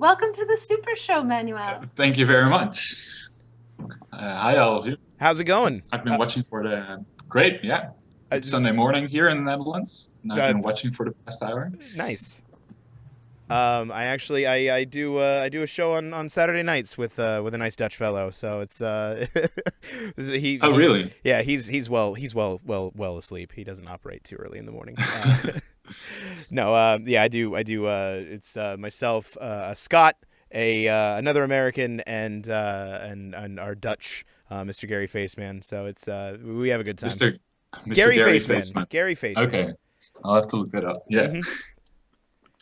Welcome to the Supershow, Manuel. Thank you very much. Hi, all of you. How's it going? I've been watching for the... Great, yeah. It's Sunday morning here in the Netherlands, and I've been watching for the past hour. Nice. I do a show on Saturday nights with a nice Dutch fellow. So it's really? Yeah, he's well asleep. He doesn't operate too early in the morning. I do. It's myself, Scott, another American, and our Dutch, Mr. Gary Faceman. So it's we have a good time. Mr. Gary Faceman. Gary Faceman. Okay, I'll have to look that up. Yeah. Mm-hmm.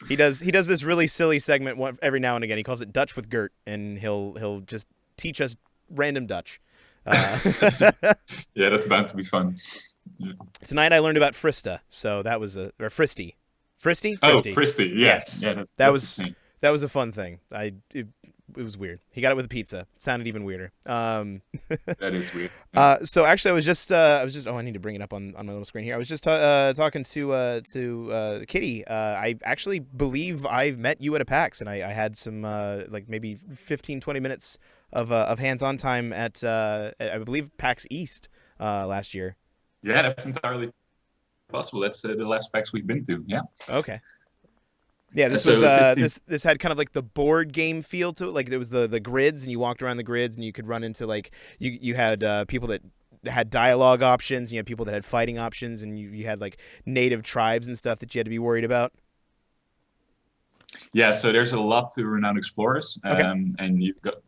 He does this really silly segment every now and again. He calls it Dutch with Gert, and he'll just teach us random Dutch. Yeah, that's bound to be fun. Yeah. Tonight I learned about Frista, so that was Fristy. Fristy? Oh, Fristy, yes. Yeah, that was a fun thing. It was weird. He got it with a pizza. It sounded even weirder. That is weird. So actually, I was just. Oh, I need to bring it up on my little screen here. I was just talking to Kitty. I actually believe I've met you at a PAX, and I had some like maybe 15, 20 minutes of hands-on time at I believe PAX East last year. Yeah, that's entirely possible. That's the last PAX we've been to. Yeah. Okay. Yeah, this had kind of like the board game feel to it. Like there was the grids, and you walked around the grids, and you could run into like you had people that had dialogue options, and you had people that had fighting options, and you had like native tribes and stuff that you had to be worried about. Yeah, so there's a lot to Renowned Explorers, Okay. And you've got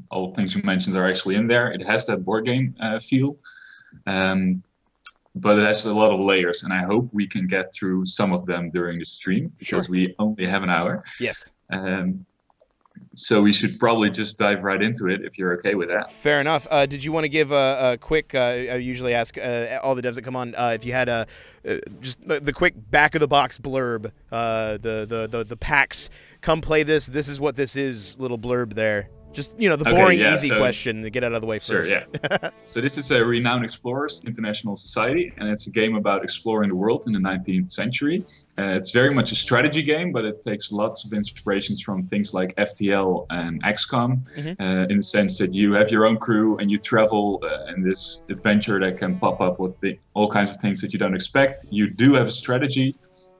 all the things you mentioned are actually in there. It has that board game feel. But it has a lot of layers, and I hope we can get through some of them during the stream, because we only have an hour. Yes. So we should probably just dive right into it, if you're okay with that. Fair enough. Did you want to give a quick, I usually ask all the devs that come on, if you had just the quick back-of-the-box blurb, the PAX, come play this, this is what this is, little blurb there. Just, the boring, easy question to get out of the way first. Sure, yeah. So this is a Renowned Explorers International Society, and it's a game about exploring the world in the 19th century. It's very much a strategy game, but it takes lots of inspirations from things like FTL and XCOM, in the sense that you have your own crew and you travel in this adventure that can pop up with all kinds of things that you don't expect. You do have a strategy,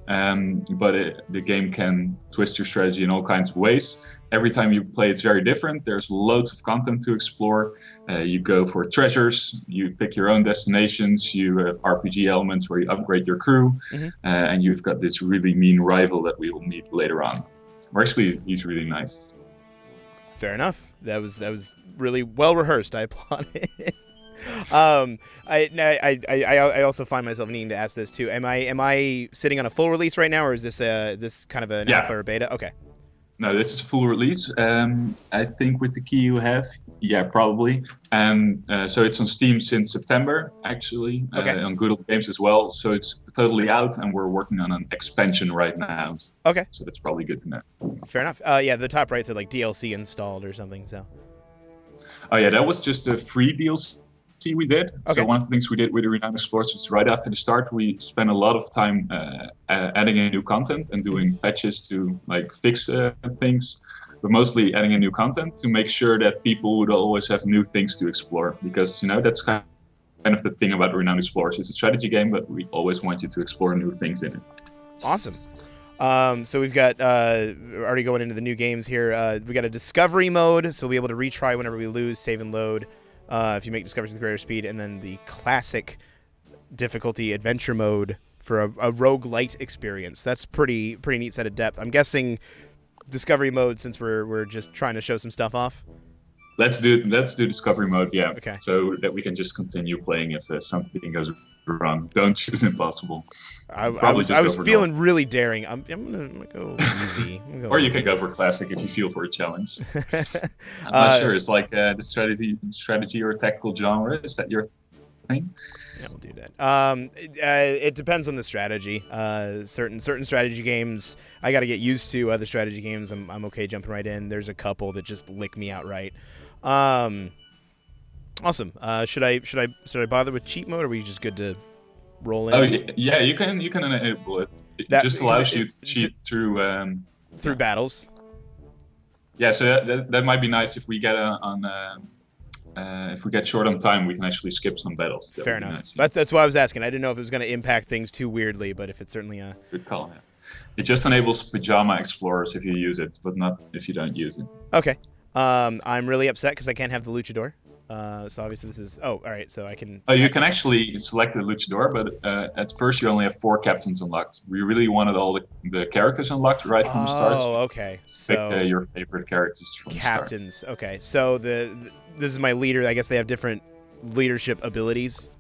but the game can twist your strategy in all kinds of ways. Every time you play, it's very different. There's loads of content to explore. You go for treasures, you pick your own destinations, you have RPG elements where you upgrade your crew, and you've got this really mean rival that we will meet later on. Or actually, he's really nice. Fair enough. That was really well rehearsed. I applaud it. I also find myself needing to ask this too. Am I sitting on a full release right now, or is this kind of an alpha or beta? Okay. No, this is full release. I think with the key you have, probably. So it's on Steam since September, actually, on Good Old Games as well. So it's totally out, and we're working on an expansion right now. Okay. So that's probably good to know. Fair enough. The top right said like DLC installed or something. So. Oh yeah, that was just a free DLC we did. Okay. So one of the things we did with the Renowned Explorers is right after the start, we spent a lot of time adding in new content and doing patches to like fix things, but mostly adding in new content to make sure that people would always have new things to explore, because that's kind of the thing about Renowned Explorers. It's a strategy game, but we always want you to explore new things in it. Awesome. So we've got already going into the new games here. We got a discovery mode, so we'll be able to retry whenever we lose, save and load. If you make discoveries with greater speed, and then the classic difficulty adventure mode for a roguelite experience. That's pretty neat set of depth. I'm guessing discovery mode, since we're just trying to show some stuff off. Let's do discovery mode, yeah. Okay. So that we can just continue playing if something goes wrong. Don't choose impossible. I was feeling really daring. I'm gonna go easy. Or you can go for classic if you feel for a challenge. I'm not sure. It's like the strategy or tactical genre. Is that your thing? Yeah, we'll do that. It depends on the strategy. Certain strategy games I got to get used to. Other strategy games I'm okay jumping right in. There's a couple that just lick me outright. Awesome. Should I bother with cheat mode, or are we just good to roll in? Oh yeah, you can enable it. It just allows you to cheat through battles. Yeah, so that might be nice if we get if we get short on time, we can actually skip some battles. That Fair would be enough. nice. Yeah. That's why I was asking. I didn't know if it was going to impact things too weirdly, but if it's certainly Good call. Yeah. It just enables pajama explorers if you use it, but not if you don't use it. Okay. I'm really upset because I can't have the luchador. So obviously this is. Oh, all right. So I can. Oh, you can actually select the luchador, but at first you only have 4 captains unlocked. We really wanted all the characters unlocked right from the start. Oh, So okay. So pick your favorite characters from captains. the start. Okay. So this is my leader. I guess they have different leadership abilities.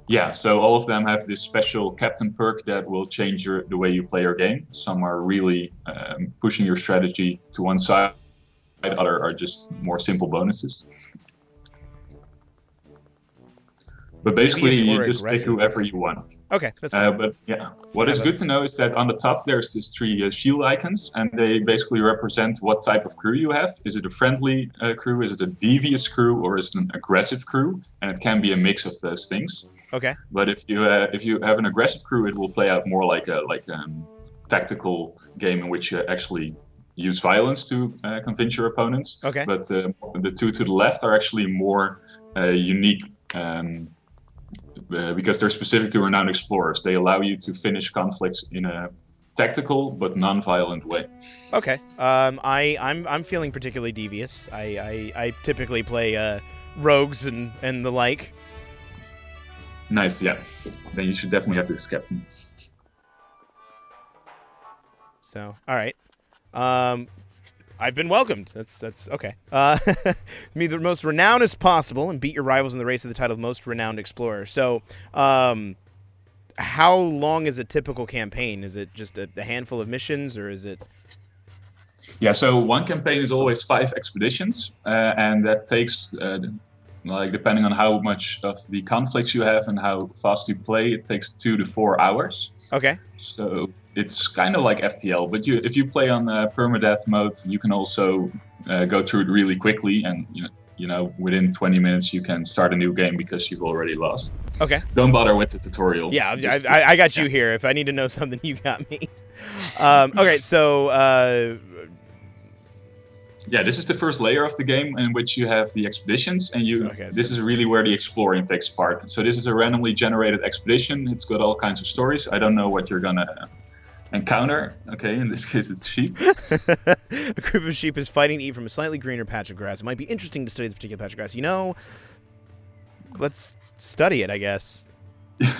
Yeah, so all of them have this special captain perk that will change the way you play your game. Some are really pushing your strategy to one side, other are just more simple bonuses. But basically, you just pick whoever you want. Okay, that's fine. But yeah, what is good to know is that on the top there's these 3 shield icons, and they basically represent what type of crew you have. Is it a friendly crew? Is it a devious crew? Or is it an aggressive crew? And it can be a mix of those things. Okay. But if you have an aggressive crew, it will play out more like a tactical game in which you actually use violence to convince your opponents. Okay. But the 2 to the left are actually more unique. Because they're specific to renowned explorers, they allow you to finish conflicts in a tactical but non-violent way. Okay. I'm feeling particularly devious. I typically play rogues and the like. Nice, yeah. Then you should definitely have this captain. So, all right. I've been welcomed. That's okay. Be the most renowned as possible and beat your rivals in the race of the title of most renowned explorer. So, how long is a typical campaign? Is it just a handful of missions, or is it? Yeah, so one campaign is always 5 expeditions, and that takes, like, depending on how much of the conflicts you have and how fast you play, it takes 2 to 4 hours. Okay. So it's kind of like FTL, but if you play on permadeath mode, you can also go through it really quickly, and you know within 20 minutes you can start a new game because you've already lost. Okay. Don't bother with the tutorial. Yeah, I got you here. If I need to know something, you got me. Okay, so. Yeah, this is the first layer of the game in which you have the expeditions, and this is really where the exploring takes part. So this is a randomly generated expedition. It's got all kinds of stories. I don't know what you're gonna encounter. Okay, in this case it's sheep. A group of sheep is fighting to eat from a slightly greener patch of grass. It might be interesting to study this particular patch of grass. Let's study it, I guess.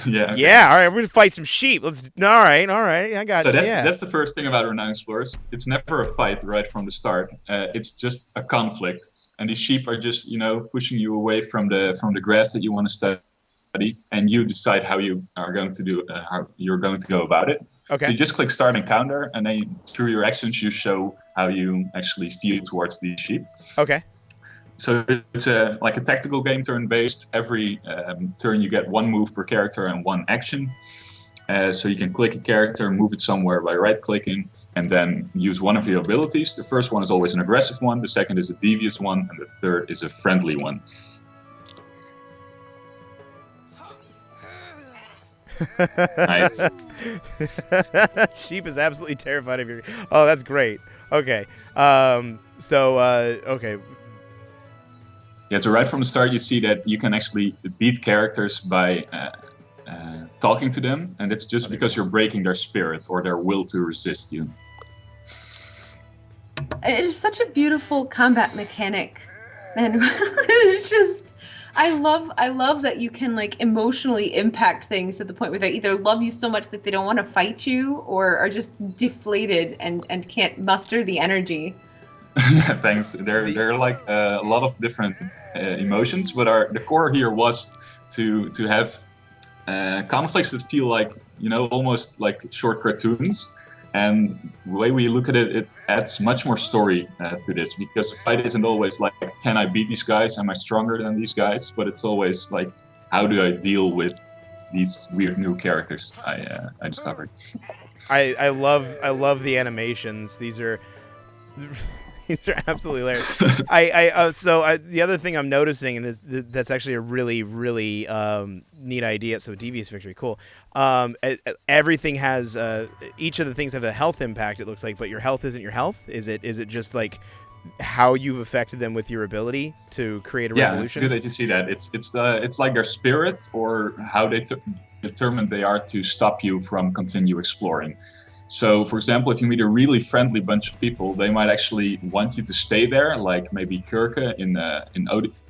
Yeah. Okay. Yeah. All right. We're gonna fight some sheep. All right. I got it. So yeah. that's the first thing about Renowned Explorers. It's never a fight right from the start. It's just a conflict, and these sheep are just pushing you away from the grass that you want to study, and you decide how you are going to do how you're going to go about it. Okay. So you just click Start Encounter, and then through your actions you show how you actually feel towards these sheep. Okay. So it's like a tactical game, turn-based. Every turn you get 1 move per character and 1 action. So you can click a character, move it somewhere by right-clicking, and then use one of your abilities. The first one is always an aggressive one, the second is a devious one, and the third is a friendly one. Nice. Sheep is absolutely terrified of your... Oh, that's great. Okay. Okay. Yeah, so right from the start you see that you can actually beat characters by talking to them, and it's just because you're breaking their spirit or their will to resist you. It is such a beautiful combat mechanic, and it's just I love that you can emotionally impact things to the point where they either love you so much that they don't want to fight you, or are just deflated and can't muster the energy. Yeah, thanks. There are a lot of different emotions, but the core here was to have conflicts that feel like almost like short cartoons. And the way we look at it, it adds much more story to this, because the fight isn't always like, can I beat these guys? Am I stronger than these guys? But it's always like, how do I deal with these weird new characters I discovered? I love the animations. These are These are absolutely hilarious. The other thing I'm noticing, and that's actually a really, really neat idea. So devious victory, cool. Everything has each of the things have a health impact. It looks like, but your health isn't your health. Is it just like how you've affected them with your ability to create a resolution? Yeah, it's good that you see that. It's like their spirit or how they determined they are to stop you from continue exploring. So, for example, if you meet a really friendly bunch of people, they might actually want you to stay there, like maybe Kirke in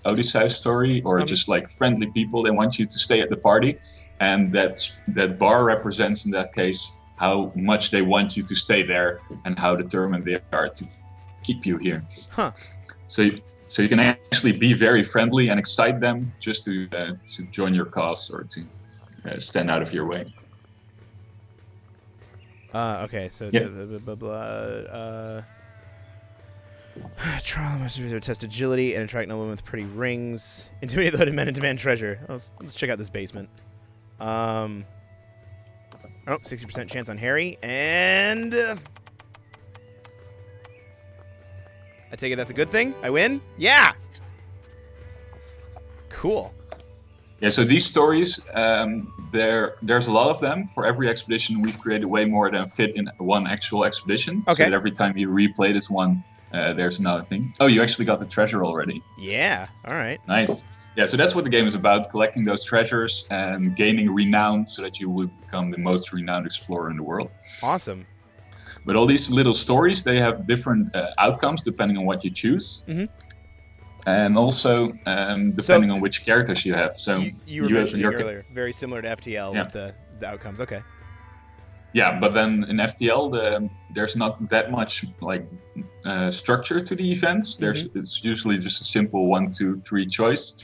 Odysseus story, or just like friendly people. They want you to stay at the party, and that bar represents in that case how much they want you to stay there and how determined they are to keep you here. Huh. So you can actually be very friendly and excite them just to join your cause or to stand out of your way. Okay, so trial must test agility and attract no one with pretty rings. Intimidate loaded men and demand treasure. Let's check out this basement. 60% chance on Harry, and I take it that's a good thing. I win. Yeah. Cool. Yeah, so these stories, there's a lot of them. For every expedition, we've created way more than fit in one actual expedition. Okay. So that every time you replay this one, there's another thing. Oh, you actually got the treasure already. Yeah, all right. Nice. Yeah, so that's what the game is about, collecting those treasures and gaining renown so that you would become the most renowned explorer in the world. Awesome. But all these little stories, they have different outcomes depending on what you choose. Mm-hmm. And also depending on which characters you have. So you were mentioning earlier, very similar to FTL with the outcomes. Okay. Yeah, but then in FTL, there's not that much like structure to the events. It's usually just a simple 1, 2, 3 choice.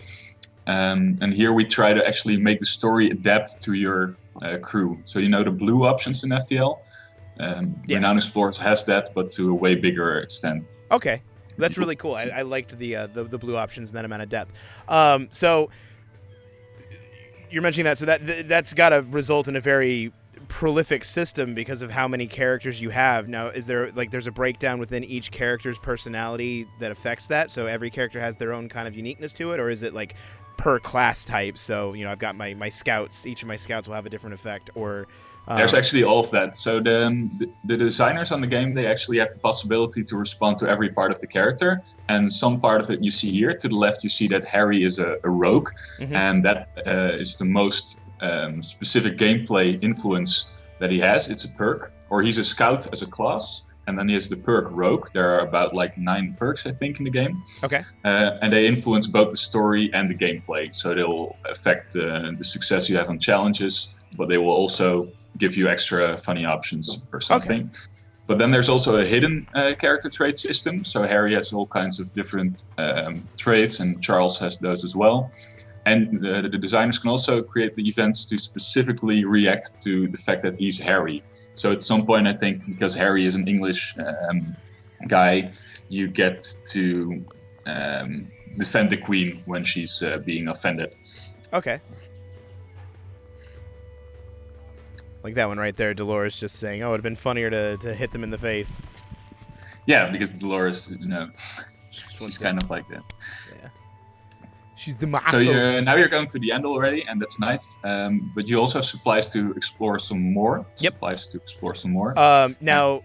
And here we try to actually make the story adapt to your crew. So the blue options in FTL. Yes. Renowned Explorers has that, but to a way bigger extent. Okay. That's really cool. I liked the blue options and that amount of depth. So you're mentioning that, so that's got to result in a very prolific system because of how many characters you have. Now, is there there's a breakdown within each character's personality that affects that? So every character has their own kind of uniqueness to it, or is it like per class type? So I've got my scouts. Each of my scouts will have a different effect, or there's actually all of that. So the designers on the game, they actually have the possibility to respond to every part of the character. And some part of it you see here. To the left, you see that Harry is a rogue. And that is the most specific gameplay influence that he has. It's a perk. Or he's a scout as a class. And then he has the perk Rogue. There are about 9 perks, I think, in the game. Okay. And they influence both the story and the gameplay. So they'll affect the success you have on challenges, but they will also give you extra funny options or something. Okay. But then there's also a hidden character trait system. So Harry has all kinds of different traits, and Charles has those as well. And the designers can also create the events to specifically react to the fact that he's Harry. So at some point, I think, because Harry is an English guy, you get to defend the Queen when she's being offended. Okay. Like that one right there, Dolores just saying, "Oh, it'd have been funnier to hit them in the face." Yeah, because Dolores, she's kind of like that. Yeah. She's the master. So now you're going to the end already, and that's nice. But you also have supplies to explore some more. Yep. Supplies to explore some more. Now,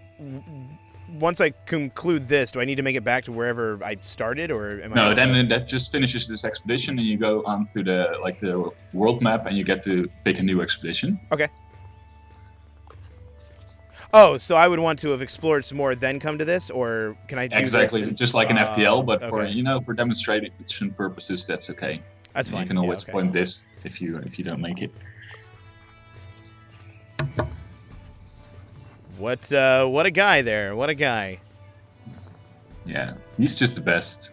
once I conclude this, do I need to make it back to wherever I started, or am I? No, then that just finishes this expedition, and you go on to the world map, and you get to pick a new expedition. Okay. Oh, so I would want to have explored some more, then come to this, or can I do exactly this just like an FTL, but okay. for demonstration purposes, that's okay. That's fine. You can always point this if you don't make it. What a guy there! What a guy! Yeah, he's just the best.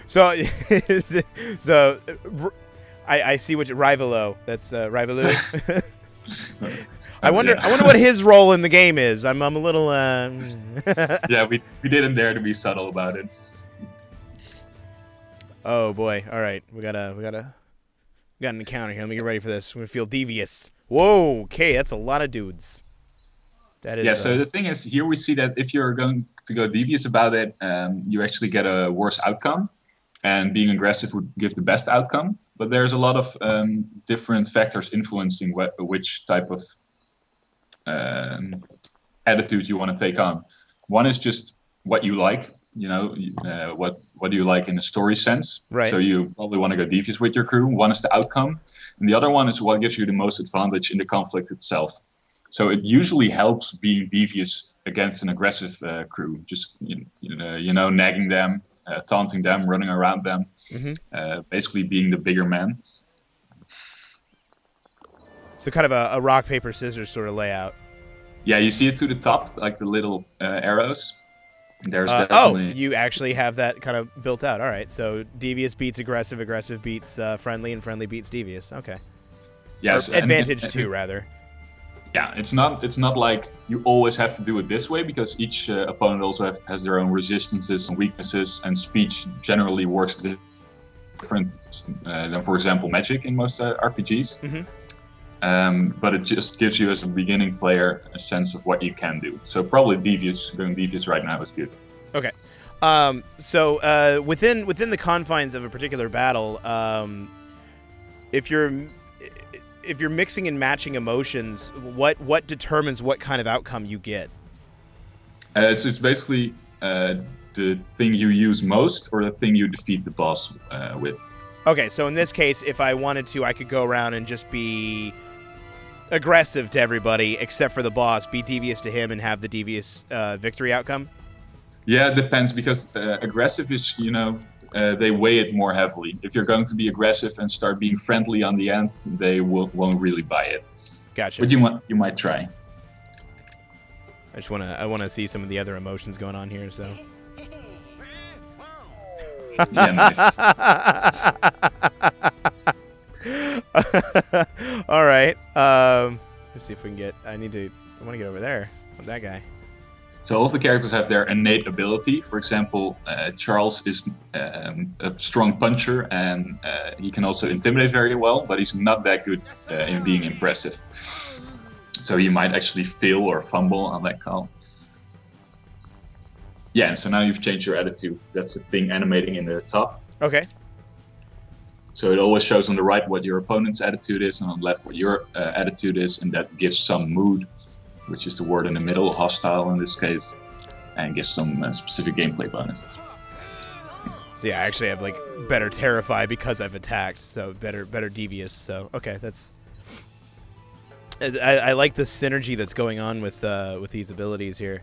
So, I see what Rivalo. That's Rivalo. I wonder what his role in the game is. I'm a little. Yeah, we didn't dare to be subtle about it. Oh boy! All right, we got an encounter here. Let me get ready for this. We feel devious. Whoa! Okay, that's a lot of dudes. That is. Yeah, so the thing is, here we see that if you're going to go devious about it, you actually get a worse outcome. And being aggressive would give the best outcome. But there's a lot of different factors influencing which type of attitude you want to take on. One is just what you like. What do you like in a story sense? Right. So you probably want to go devious with your crew. One is the outcome, and the other one is what gives you the most advantage in the conflict itself. So it usually helps being devious against an aggressive crew. Just nagging them, taunting them, running around them, basically being the bigger man. So kind of a rock paper scissors sort of layout. Yeah, you see it to the top, like the little arrows. There's definitely... Oh, you actually have that kind of built out. All right, so devious beats aggressive, aggressive beats friendly, and friendly beats devious. Okay. Yes. Advantage too, rather. Yeah, it's not like you always have to do it this way, because each opponent also has their own resistances and weaknesses, and speech generally works different than, for example, magic in most RPGs. But it just gives you, as a beginning player, a sense of what you can do. So probably going devious right now is good. Okay. So within the confines of a particular battle, if you're mixing and matching emotions, what determines what kind of outcome you get? It's basically the thing you use most, or the thing you defeat the boss with. Okay, so in this case, if I wanted to, I could go around and just be aggressive to everybody except for the boss, be devious to him, and have the devious victory outcome? Yeah, it depends, because aggressive is, they weigh it more heavily. If you're going to be aggressive and start being friendly on the end, they won't really buy it. Gotcha. But you might try. I want to see some of the other emotions going on here, so. Yeah, nice. All right. Let's see if we can get. I want to get over there with that guy. So all of the characters have their innate ability. For example, Charles is a strong puncher, and he can also intimidate very well, but he's not that good in being impressive. So he might actually fail or fumble on that call. Yeah, and so now you've changed your attitude. That's the thing animating in the top. Okay. So it always shows on the right what your opponent's attitude is, and on the left what your attitude is, and that gives some mood, which is the word in the middle, hostile in this case, and gives some specific gameplay bonuses. So yeah, I actually have like better terrify because I've attacked, so better devious. So okay, that's. I like the synergy that's going on with these abilities here.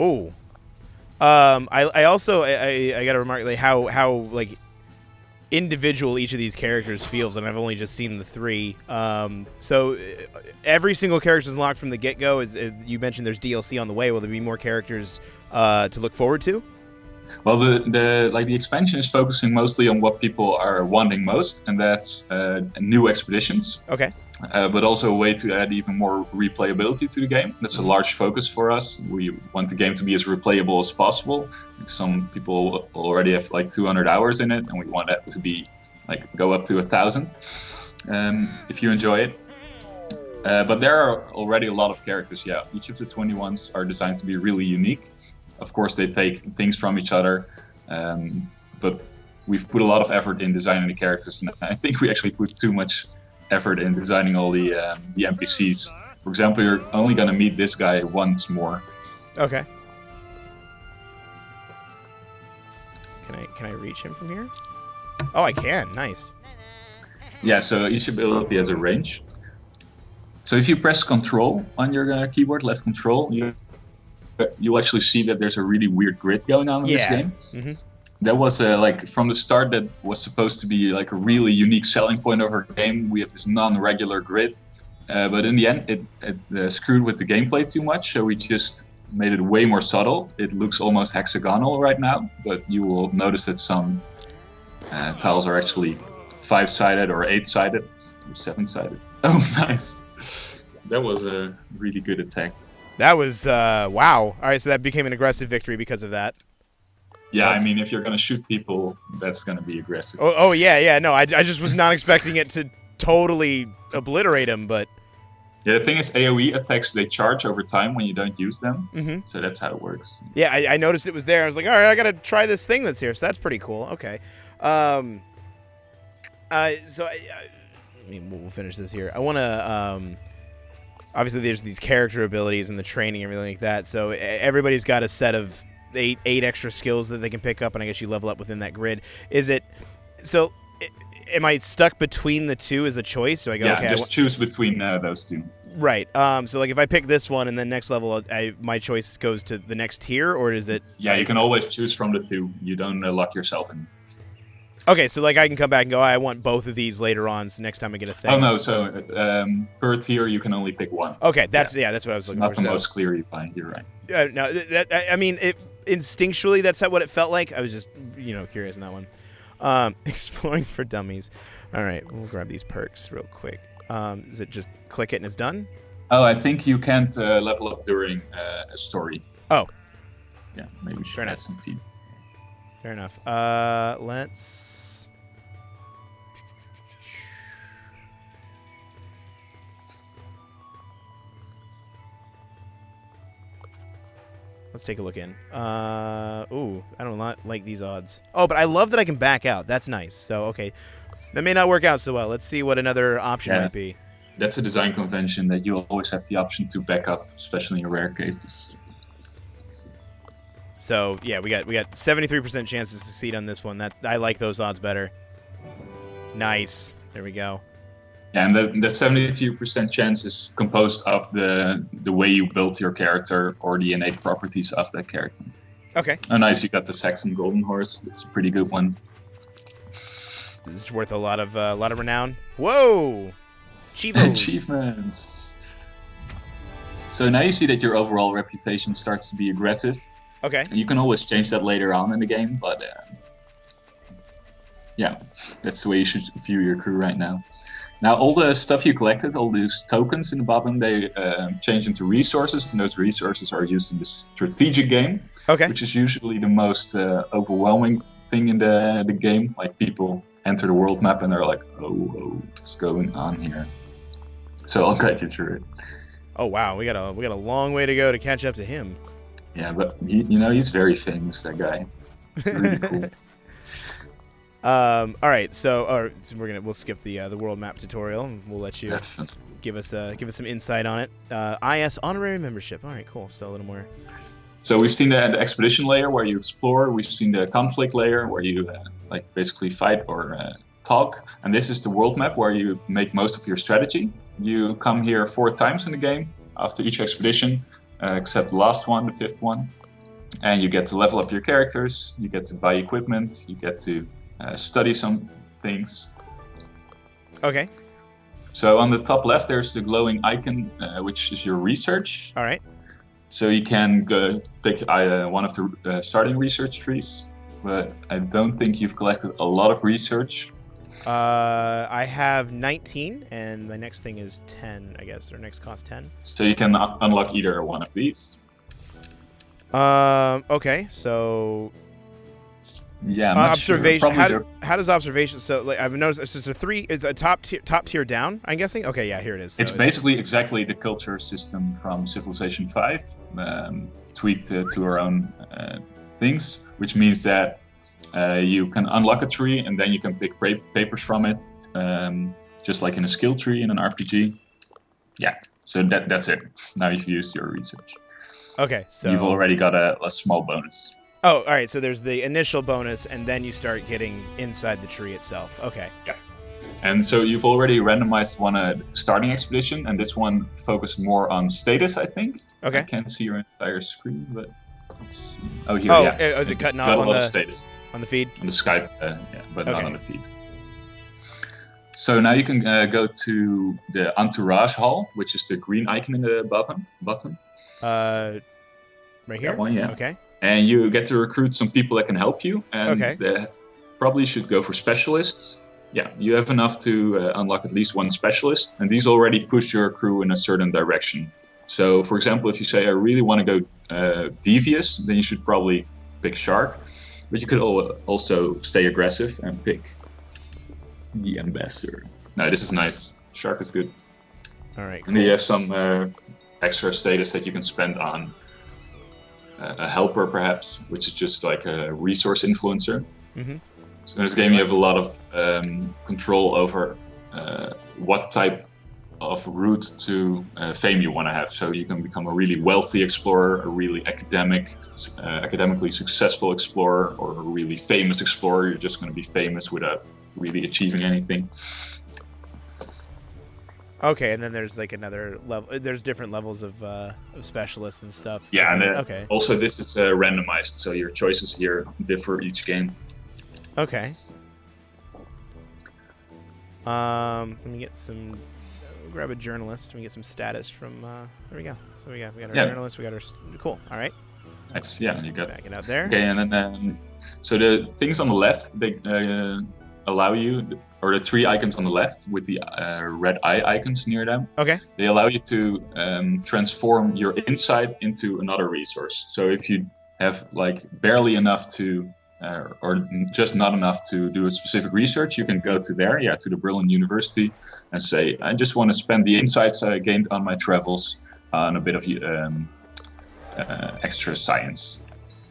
Oh, I also got to remark like how like individual each of these characters feels, and I've only just seen the 3. So every single character is unlocked from the get-go. As you mentioned, there's DLC on the way. Will there be more characters to look forward to? Well, the expansion is focusing mostly on what people are wanting most, and that's new expeditions. Okay. But also a way to add even more replayability to the game. That's a large focus for us. We want the game to be as replayable as possible. Some people already have like 200 hours in it, and we want that to be go up to 1,000 if you enjoy it. But there are already a lot of characters. Yeah, each of the 21s are designed to be really unique. Of course, they take things from each other, but we've put a lot of effort in designing the characters, and I think we actually put too much effort in designing all the NPCs. For example, you're only gonna meet this guy once more. Okay. Can I reach him from here? Oh, I can. Nice. Yeah. So each ability has a range. So if you press Control on your keyboard, left Control, you'll actually see that there's a really weird grid going on in this game. Mm-hmm. That was from the start, that was supposed to be like a really unique selling point of our game. We have this non-regular grid, but in the end it screwed with the gameplay too much, so we just made it way more subtle. It looks almost hexagonal right now, but you will notice that some tiles are actually 5-sided or 8-sided or 7-sided. Oh, nice. That was a really good attack. That was wow. All right, so that became an aggressive victory because of that. Yeah, I mean, if you're gonna shoot people, that's gonna be aggressive. Oh yeah. No, I just was not expecting it totally obliterate him, but Yeah, the thing is, AoE attacks, they charge over time when you don't use them. Mhm. So that's how it works. yeah, I noticed it was there. I was like, all right, I gotta try this thing that's here. So that's pretty cool. Okay. I mean, we'll finish this here. I want to. Obviously, there's these character abilities and the training and everything like that. So everybody's got a set of eight extra skills that they can pick up, and I guess you level up within that grid. Is it so? Am I stuck between the two as a choice? So I go, Yeah, okay, just choose between those two. right. So like if I pick this one and then next level, my choice goes to the next tier, or is it? Yeah, you can always choose from the two. You don't lock yourself in. Okay, so like I can come back and go, I want both of these later on. So next time I get a thing. Oh no, so per tier you can only pick one. Okay, that's what I was It's looking not for. the most clear you find. You're right. No, I mean, instinctually, that's what it felt like. I was just, curious in that one. Exploring for dummies. All right, we'll grab these perks real quick. Is it just click it and it's done? Oh, I think you can't level up during a story. Oh. Yeah, maybe we should add some feed. Fair enough. Let's take a look in. Ooh, I don't like these odds. Oh, but I love that I can back out. That's nice. So, okay. That may not work out so well. Let's see what another option might be. That's a design convention that you always have the option to back up, especially in rare cases. So yeah, we got 73% chance to succeed on this one. I like those odds better. Nice. There we go. Yeah, and that 72% chance is composed of the way you built your character or the innate properties of that character. Okay. Oh, nice! You got the Saxon Golden Horse. That's a pretty good one. This is worth a lot of renown. Whoa! Achievements. So now you see that your overall reputation starts to be aggressive. Okay. And you can always change that later on in the game, but yeah, that's the way you should view your crew right now. Now, all the stuff you collected, all these tokens in the bottom, they change into resources, and those resources are used in the strategic game, which is usually the most overwhelming thing in the game. Like, people enter the world map and they're like, oh, what's going on here? So I'll guide you through it. Oh wow, we got a long way to go to catch up to him. Yeah, but he's very famous, that guy. It's really cool. All right, so we'll skip the world map tutorial, and we'll let you give us some insight on it. IS honorary membership. All right, cool. So a little more. So we've seen the expedition layer where you explore. We've seen the conflict layer where you basically fight or talk. And this is the world map where you make most of your strategy. You come here 4 times in the game after each expedition, except the last one, the 5th one. And you get to level up your characters. You get to buy equipment. You get to study some things. Okay. So on the top left, there's the glowing icon, which is your research. All right. So you can go pick one of the starting research trees, but I don't think you've collected a lot of research. I have 19, and my next thing is 10, I guess, or next cost 10. So you can unlock either one of these. Okay, so yeah, observation. How does observation? So like I've noticed, it's a top tier down. I'm guessing. Okay, yeah, here it is. So it's basically exactly the culture system from Civilization 5, tweaked to our own things, which means that you can unlock a tree and then you can pick papers from it, just like in a skill tree in an RPG. Yeah, so that's it. Now you've used your research. Okay, so you've already got a small bonus. Oh, all right. So there's the initial bonus, and then you start getting inside the tree itself. Okay. Yeah. And so you've already randomized one starting expedition, and this one focused more on status, I think. Okay. I can't see your entire screen, but let's see. Oh, here, yeah. Oh, is it cutting off on the status on the feed? On the Skype, but not on the feed. So now you can go to the Entourage Hall, which is the green icon in the bottom. Right here. That one, yeah. Okay. And you get to recruit some people that can help you. And they probably should go for specialists. Yeah, you have enough to unlock at least one specialist. And these already push your crew in a certain direction. So, for example, if you say, I really want to go devious, then you should probably pick Shark. But you could also stay aggressive and pick the Ambassador. No, this is nice. Shark is good. All right. And then you have some extra status that you can spend on a helper, perhaps, which is just like a resource influencer. Mm-hmm. So in this game, you have a lot of control over what type of route to fame you want to have. So you can become a really wealthy explorer, a really academically successful explorer, or a really famous explorer. You're just going to be famous without really achieving anything. Okay, and then there's like another level. There's different levels of specialists and stuff. Yeah, and okay. Also this is randomized, so your choices here differ each game. Okay. Let me get some. Grab a journalist. Let me get some status from. There we go. So we got our journalist. We got our. Cool. All right. Nice. Yeah, you got back it out there. Okay, and then so the things on the left, they allow you, or the three icons on the left with the red eye icons near them. Okay. They allow you to transform your insight into another resource. So if you have like barely enough to, or just not enough to do a specific research, you can go to there, to the Berlin University, and say, I just want to spend the insights I gained on my travels on a bit of extra science.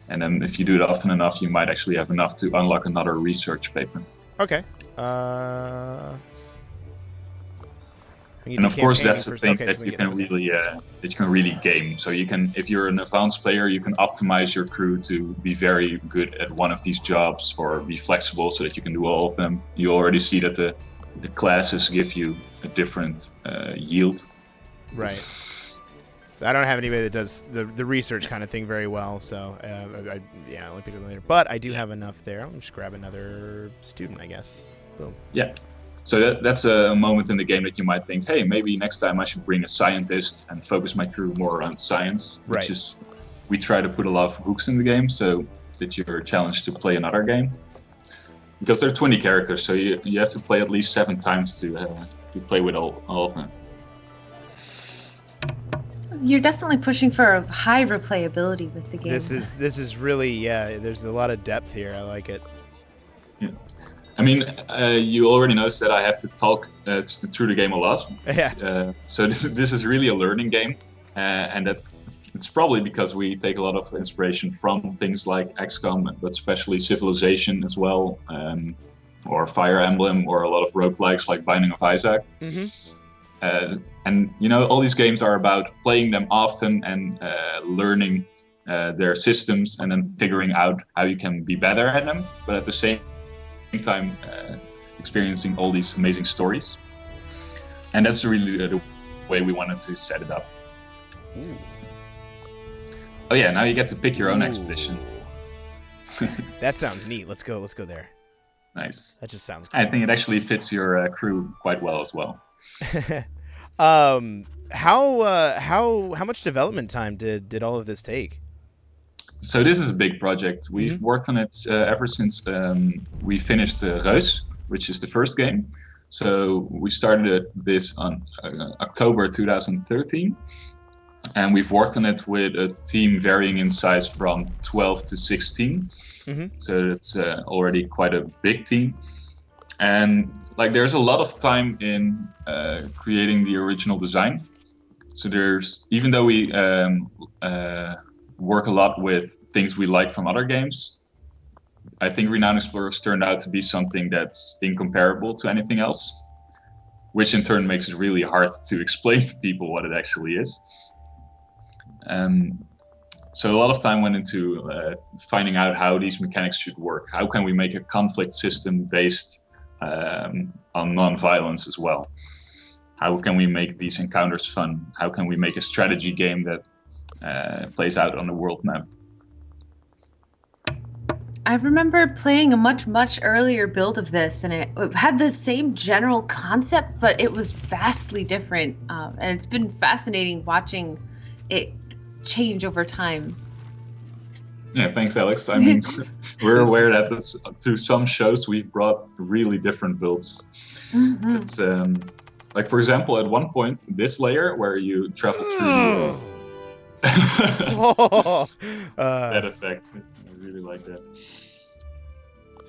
And then if you do it often enough, you might actually have enough to unlock another research paper. Okay. And of course, that's the thing that you can really game. So you can, if you're an advanced player, you can optimize your crew to be very good at one of these jobs, or be flexible so that you can do all of them. You already see that the classes give you a different yield. Right. I don't have anybody that does the research kind of thing very well, so I'll pick it later. But I do have enough there. I'll just grab another student, I guess. Boom. Yeah. So that's a moment in the game that you might think, hey, maybe next time I should bring a scientist and focus my crew more around science. Right. Which is, we try to put a lot of hooks in the game so that you're challenged to play another game. Because there are 20 characters, so you have to play at least 7 times to play with all of them. You're definitely pushing for a high replayability with the game. This is really, there's a lot of depth here. I like it. Yeah. I mean, you already noticed that I have to talk through the game a lot. Yeah. So this is really a learning game, and that it's probably because we take a lot of inspiration from things like XCOM, but especially Civilization as well, or Fire Emblem, or a lot of roguelikes like Binding of Isaac. Mm-hmm. And all these games are about playing them often and learning their systems, and then figuring out how you can be better at them, but at the same time experiencing all these amazing stories. And that's really the way we wanted to set it up. Ooh. Oh yeah, now you get to pick your own expedition. That sounds neat. Let's go there. Nice. That just sounds cool. I think it actually fits your crew quite well as well. How much development time did all of this take? So this is a big project. We've worked on it ever since we finished Reus, which is the first game. So we started this on October 2013, and we've worked on it with a team varying in size from 12 to 16. Mm-hmm. So it's already quite a big team. And there's a lot of time in creating the original design. So even though we work a lot with things we like from other games, I think Renowned Explorers turned out to be something that's incomparable to anything else, which in turn makes it really hard to explain to people what it actually is. So a lot of time went into finding out how these mechanics should work. How can we make a conflict system based on non-violence as well? How can we make these encounters fun? How can we make a strategy game that plays out on the world map? I remember playing a much earlier build of this, and it had the same general concept, but it was vastly different. And it's been fascinating watching it change over time. Yeah, thanks, Alex. I mean, we're aware that to some shows we've brought really different builds. Mm-hmm. It's for example, at one point, this layer where you travel through that effect. I really like that.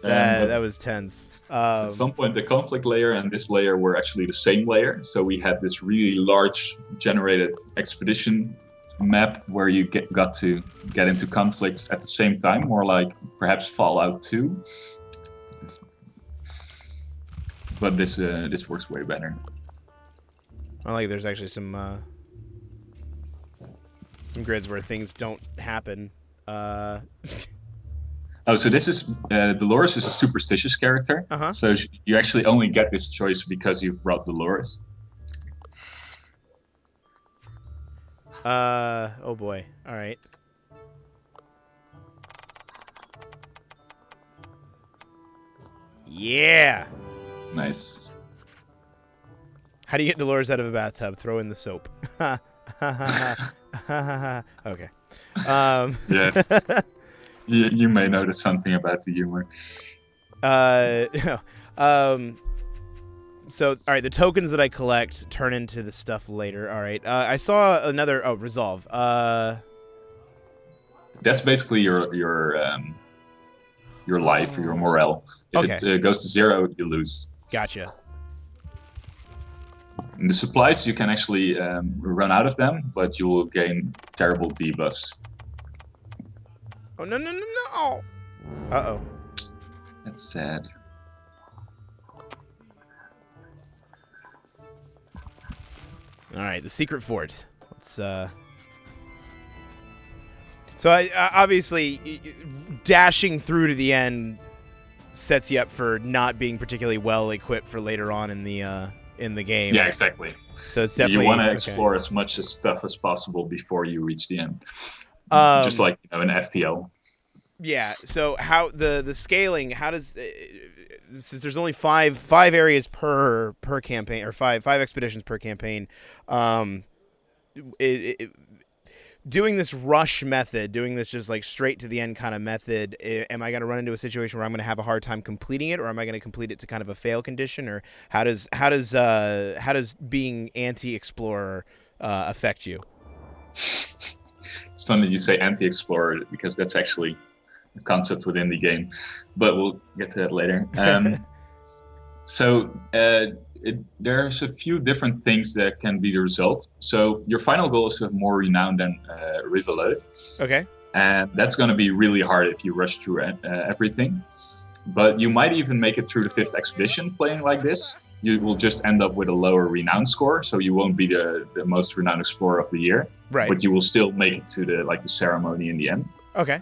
That was tense. At some point, the conflict layer and this layer were actually the same layer. So we had this really large generated expedition map where you got to get into conflicts at the same time, more like perhaps Fallout 2. But this works way better. I like there's actually some grids where things don't happen. Oh, so this is Dolores is a superstitious character. Uh-huh. So you actually only get this choice because you've brought Dolores. Oh boy. All right. Yeah. Nice. How do you get Dolores out of a bathtub? Throw in the soap. Okay. Yeah. You may notice something about the humor. So, all right, the tokens that I collect turn into the stuff later. All right. I saw another. Oh, resolve. That's basically your life, your morale. If Okay. it goes to 0, you lose. Gotcha. And the supplies, you can actually run out of them, but you will gain terrible debuffs. Oh, no, no, no, no. Uh-oh. That's sad. All right, the secret fort. Let's, So I obviously dashing through to the end sets you up for not being particularly well equipped for later on in the game. Yeah, exactly. So it's definitely you want to explore as much stuff as possible before you reach the end. Just like an FTL. Yeah. So how the scaling? How does since there's only five areas per campaign or five expeditions per campaign, doing this rush method, doing this just like straight to the end kind of method, am I going to run into a situation where I'm going to have a hard time completing it, or am I going to complete it to kind of a fail condition, or how does being anti-explorer affect you? It's fun that you say anti-explorer because that's actually a concept within the game, but we'll get to that later. There's a few different things that can be the result. So your final goal is to have more renown than Rivalode. Okay. And that's going to be really hard if you rush through everything. But you might even make it through the 5th expedition playing like this. You will just end up with a lower renown score, so you won't be the most renowned explorer of the year. Right. But you will still make it to the ceremony in the end. Okay.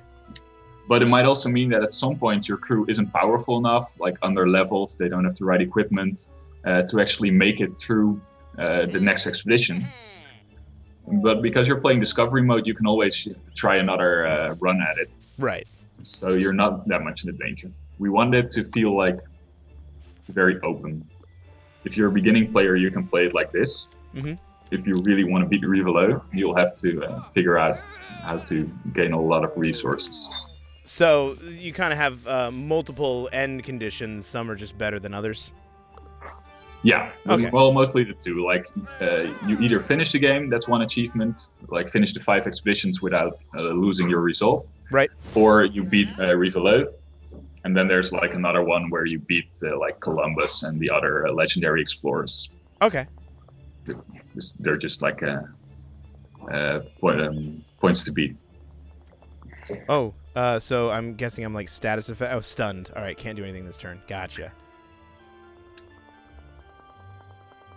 But it might also mean that at some point your crew isn't powerful enough, like under-leveled, they don't have the right equipment to actually make it through the next expedition. But because you're playing Discovery mode, you can always try another run at it. Right. So you're not that much in the danger. We want it to feel like very open. If you're a beginning player, you can play it like this. Mm-hmm. If you really want to beat Rivalo, you'll have to figure out how to gain a lot of resources. So you kind of have multiple end conditions. Some are just better than others. Yeah, okay. Well, mostly the two. Like, you either finish the game, that's one achievement, like finish the 5 expeditions without losing your resolve. Right. Or you beat Rivalo, and then there's like another one where you beat like Columbus and the other legendary explorers. Okay. They're just like points to beat. Oh, so I'm guessing I'm like status effect. Oh, stunned. All right, can't do anything this turn. Gotcha.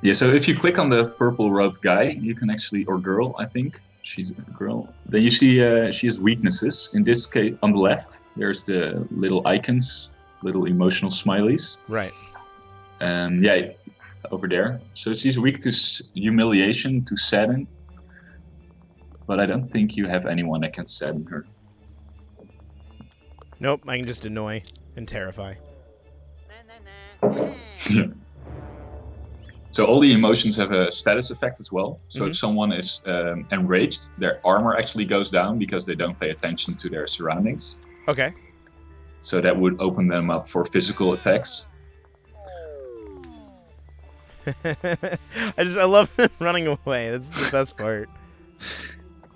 Yeah, so if you click on the purple robed guy, you can actually, or girl, I think. She's a girl. Then you see she has weaknesses. In this case, on the left, there's the little icons, little emotional smileys. Right. Yeah, over there. So she's weak to humiliation, to sadden. But I don't think you have anyone that can sadden her. Nope, I can just annoy and terrify. Yeah. So all the emotions have a status effect as well. So if someone is enraged, their armor actually goes down because they don't pay attention to their surroundings. Okay. So that would open them up for physical attacks. I love them running away. That's the best part.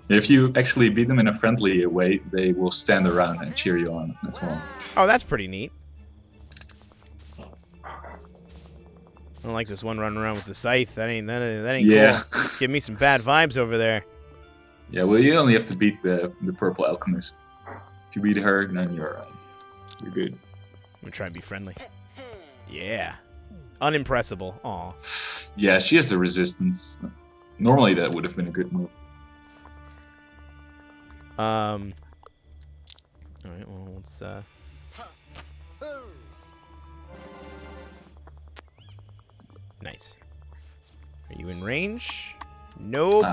If you actually beat them in a friendly way, they will stand around and cheer you on as well. Oh, that's pretty neat. don't like this one running around with the scythe. That ain't Yeah. cool. Give me some bad vibes over there. Yeah, well, you only have to beat the purple alchemist. If you beat her, then you're good. I'm gonna try and be friendly. Yeah. Unimpressible. Aw. Yeah, she has the resistance. Normally that would have been a good move. All right. Well, let's. Nice. Are you in range? Nope.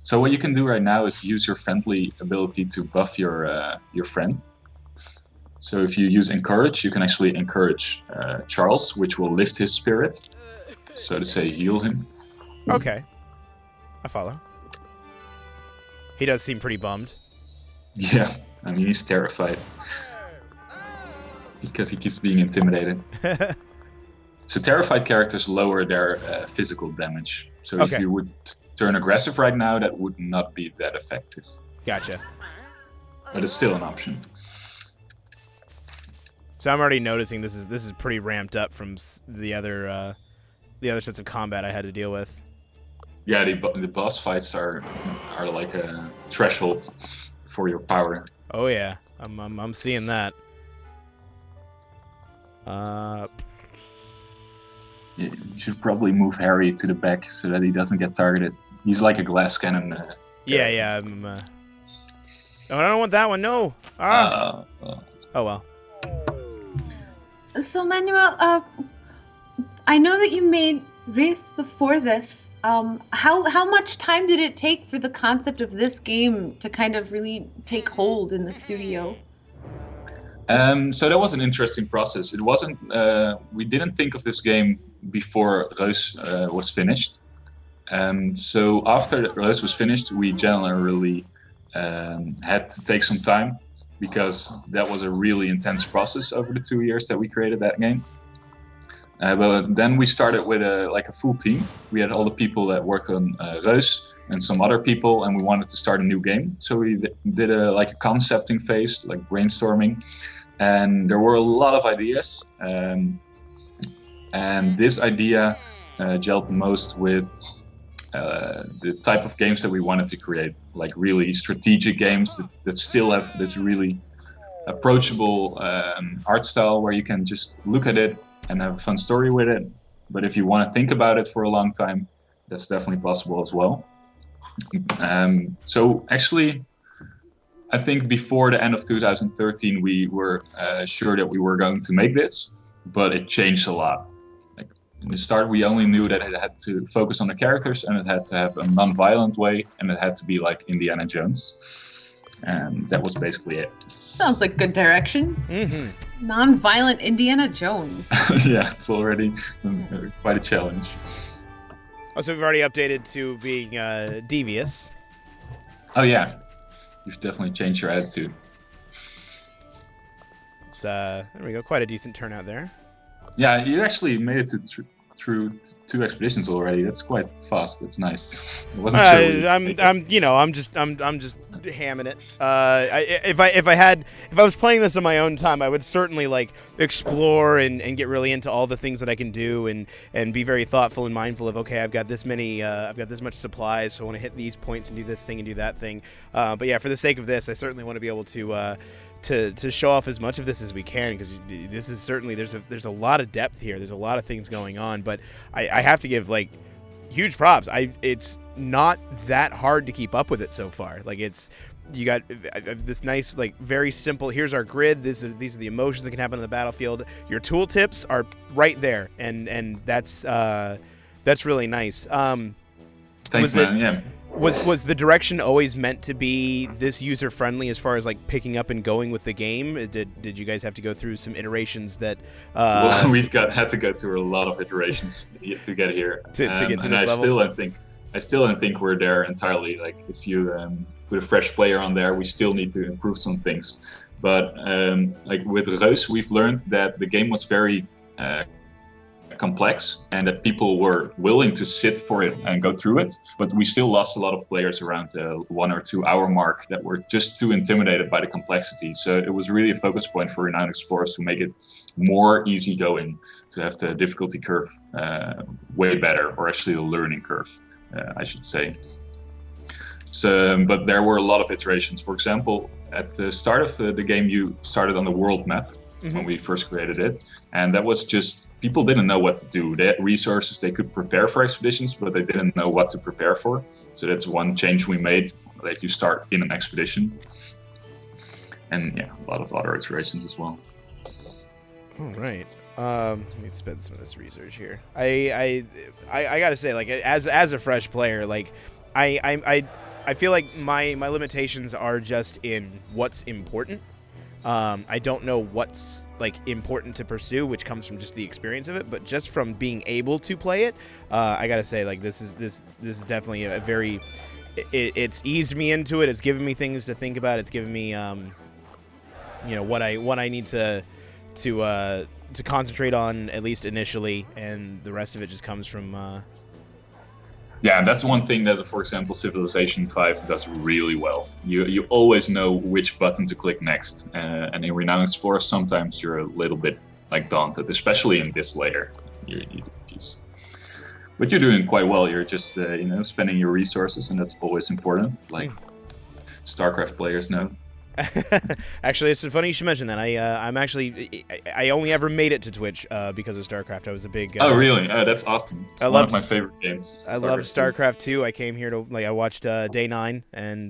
So what you can do right now is use your friendly ability to buff your friend. So if you use encourage, you can actually encourage Charles, which will lift his spirit. So to say, heal him. Okay. I follow. He does seem pretty bummed. Yeah, I mean, he's terrified. Because he keeps being intimidated. So terrified characters lower their physical damage. So if you would turn aggressive right now, that would not be that effective. Gotcha. But it's still an option. So I'm already noticing this is pretty ramped up from the other sets of combat I had to deal with. Yeah, the boss fights are like a threshold for your power. Oh yeah, I'm seeing that. You should probably move Harry to the back so that he doesn't get targeted. He's like a glass cannon. Yeah. Oh, I don't want that one. No. Oh well. So Manuel, I know that you made race before this. How much time did it take for the concept of this game to kind of really take hold in the studio? So that was an interesting process. It wasn't. We didn't think of this game before Reus was finished. So after Reus was finished, we generally had to take some time because that was a really intense process over the 2 years that we created that game. But then we started with a full team. We had all the people that worked on Reus and some other people, and we wanted to start a new game. So we did a concepting phase, like brainstorming, and there were a lot of ideas. And this idea gelled most with the type of games that we wanted to create, like really strategic games that still have this really approachable art style where you can just look at it and have a fun story with it. But if you want to think about it for a long time, that's definitely possible as well. So actually, I think before the end of 2013, we were sure that we were going to make this, but it changed a lot. Like in the start, we only knew that it had to focus on the characters and it had to have a non-violent way and it had to be like Indiana Jones. And that was basically it. Sounds like good direction. Mm-hmm. Non-violent Indiana Jones. Yeah, it's already quite a challenge. Oh, so we've already updated to being devious. Oh yeah, you've definitely changed your attitude. It's there we go, quite a decent turnout there. Yeah, you actually made it through 2 expeditions already. That's quite fast. That's nice. It wasn't sure. I'm just hamming it. If I was playing this on my own time, I would certainly like explore and get really into all the things that I can do and be very thoughtful and mindful of, okay, I've got this much supplies, so I want to hit these points and do this thing and do that thing. But yeah, for the sake of this, I certainly want to be able to show off as much of this as we can, because this is certainly there's a lot of depth here. There's a lot of things going on, but I have to give like huge props. It's not that hard to keep up with it so far. Like you got this nice, like, very simple, here's our grid, these are the emotions that can happen on the battlefield. Your tooltips are right there, and that's really nice. Thanks, man. Yeah. Was the direction always meant to be this user friendly as far as like picking up and going with the game? Did you guys have to go through some iterations that? Well, we've had to go through a lot of iterations to get here. To get to and this level. I still don't think we're there entirely. Like if you put a fresh player on there, we still need to improve some things. But like with Reus, we've learned that the game was very complex and that people were willing to sit for it and go through it, but we still lost a lot of players around the 1 or 2 hour mark that were just too intimidated by the complexity. So it was really a focus point for Renowned Explorers to make it more easygoing, to have the difficulty curve way better, or actually the learning curve, I should say. So, but there were a lot of iterations. For example, at the start of the game, you started on the world map when we first created it, and that was just, people didn't know what to do. They had resources, they could prepare for expeditions, but they didn't know what to prepare for. So that's one change we made, that you start in an expedition. And yeah, a lot of other iterations as well. All right. Let me spend some of this research here. I gotta say, like, as a fresh player, like, I feel like my limitations are just in what's important. I don't know what's like important to pursue, which comes from just the experience of it. But just from being able to play it, I gotta say, like, this is definitely a very. It's eased me into it. It's given me things to think about. It's given me, what I need to concentrate on, at least initially, and the rest of it just comes from. Yeah, that's one thing that, for example, Civilization 5 does really well. You always know which button to click next, and in Renowned Explorer, sometimes you're a little bit like daunted, especially in this layer. But you're doing quite well. You're just spending your resources, and that's always important. Like StarCraft players know. Actually, it's funny you should mention that. I only ever made it to Twitch because of StarCraft. I was a big. Oh really? Oh, that's awesome. It's one of my favorite games. I love StarCraft 2. I came here to I watched Day 9, and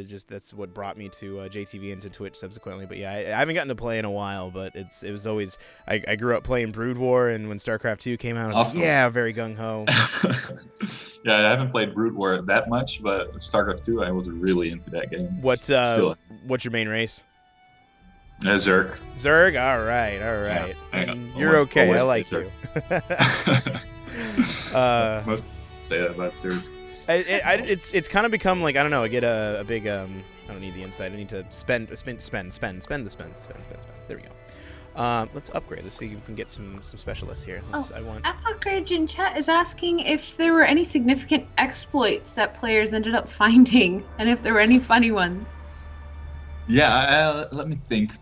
just that's what brought me to JTV and to Twitch subsequently. But yeah, I haven't gotten to play in a while. But it was always I grew up playing Brood War, and when StarCraft 2 came out, I was like, yeah, very gung ho. Yeah, I haven't played Brood War that much, but StarCraft 2, I was really into that game. What's your main race? Zerg. Zerg? All right. Yeah, you're okay. I like you. Most say that about Zerg. It's kind of become like, I don't know, I get a big, I don't need the insight. I need to spend the spend. There we go. Let's upgrade. Let's see if we can get some specialists here. Upgrade in chat is asking if there were any significant exploits that players ended up finding, and if there were any funny ones. Yeah, let me think.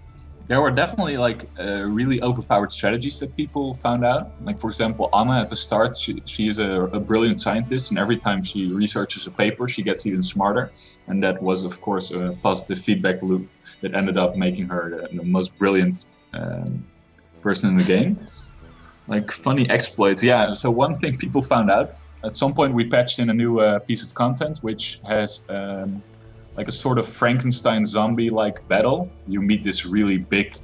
There were definitely really overpowered strategies that people found out. Like, for example, Anna at the start, she is a brilliant scientist, and every time she researches a paper, she gets even smarter. And that was, of course, a positive feedback loop that ended up making her the most brilliant person in the game. Like, funny exploits. Yeah, so one thing people found out, at some point we patched in a new piece of content, which has like a sort of Frankenstein zombie-like battle. You meet this really big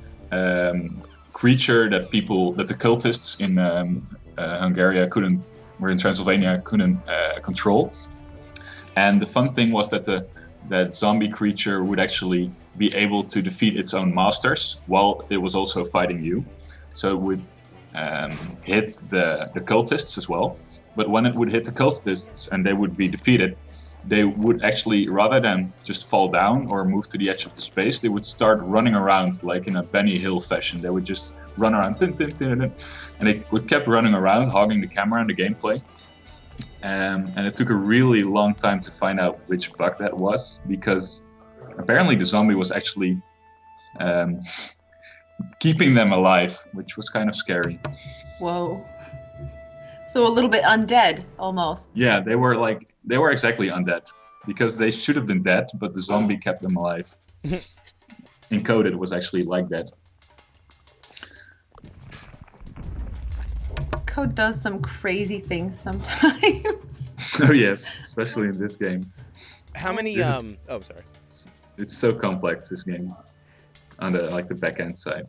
creature that the cultists in Hungary or in Transylvania couldn't control. And the fun thing was that that zombie creature would actually be able to defeat its own masters while it was also fighting you. So it would hit the cultists as well. But when it would hit the cultists and they would be defeated, they would actually, rather than just fall down or move to the edge of the space, they would start running around like in a Benny Hill fashion. They would just run around, and they kept running around, hogging the camera and the gameplay. And it took a really long time to find out which bug that was, because apparently the zombie was actually keeping them alive, which was kind of scary. Whoa. So a little bit undead, almost. Yeah, they were exactly undead, because they should have been dead, but the zombie kept them alive. Encoded was actually like that. Code does some crazy things sometimes. Oh yes, especially in this game. How many? Oh, sorry. It's so complex, this game, on the back end side.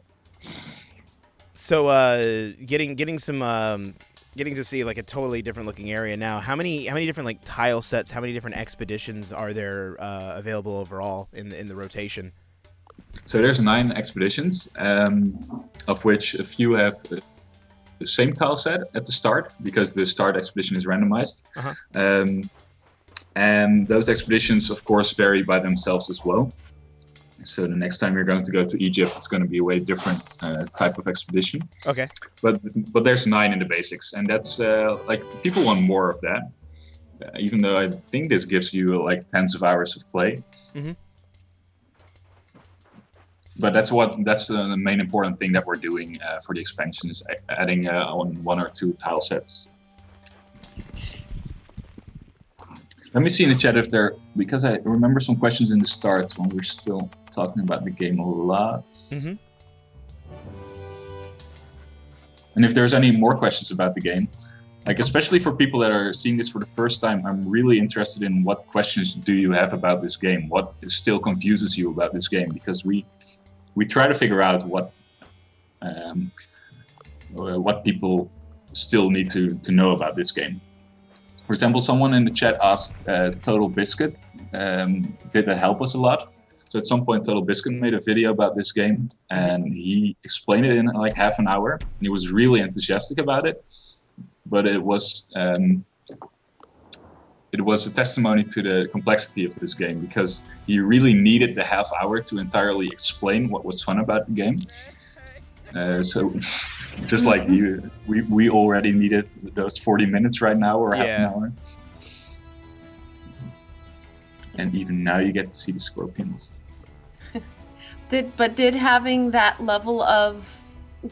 So, getting to see like a totally different looking area now. How many different like tile sets? How many different expeditions are there available overall in the rotation? So there's 9 expeditions, of which a few have the same tile set at the start, because the start expedition is randomized. And those expeditions, of course, vary by themselves as well. So the next time you're going to go to Egypt, it's going to be a way different type of expedition. Okay. But there's 9 in the basics, and that's like, people want more of that. Even though I think this gives you like tens of hours of play. But that's the main important thing that we're doing for the expansion is adding on 1 or 2 tile sets. Let me see in the chat if because I remember some questions in the start when we're still talking about the game a lot. Mm-hmm. And if there's any more questions about the game, like especially for people that are seeing this for the first time, I'm really interested in what questions do you have about this game? What still confuses you about this game? Because we try to figure out what people still need to know about this game. For example, someone in the chat asked Total Biscuit, did that help us a lot? So at some point, Total Biscuit made a video about this game, and he explained it in like half an hour, and he was really enthusiastic about it. But it was a testimony to the complexity of this game, because he really needed the half hour to entirely explain what was fun about the game. So just like you, we already needed those 40 minutes right now, or half an hour. And even now you get to see the scorpions. Did having that level of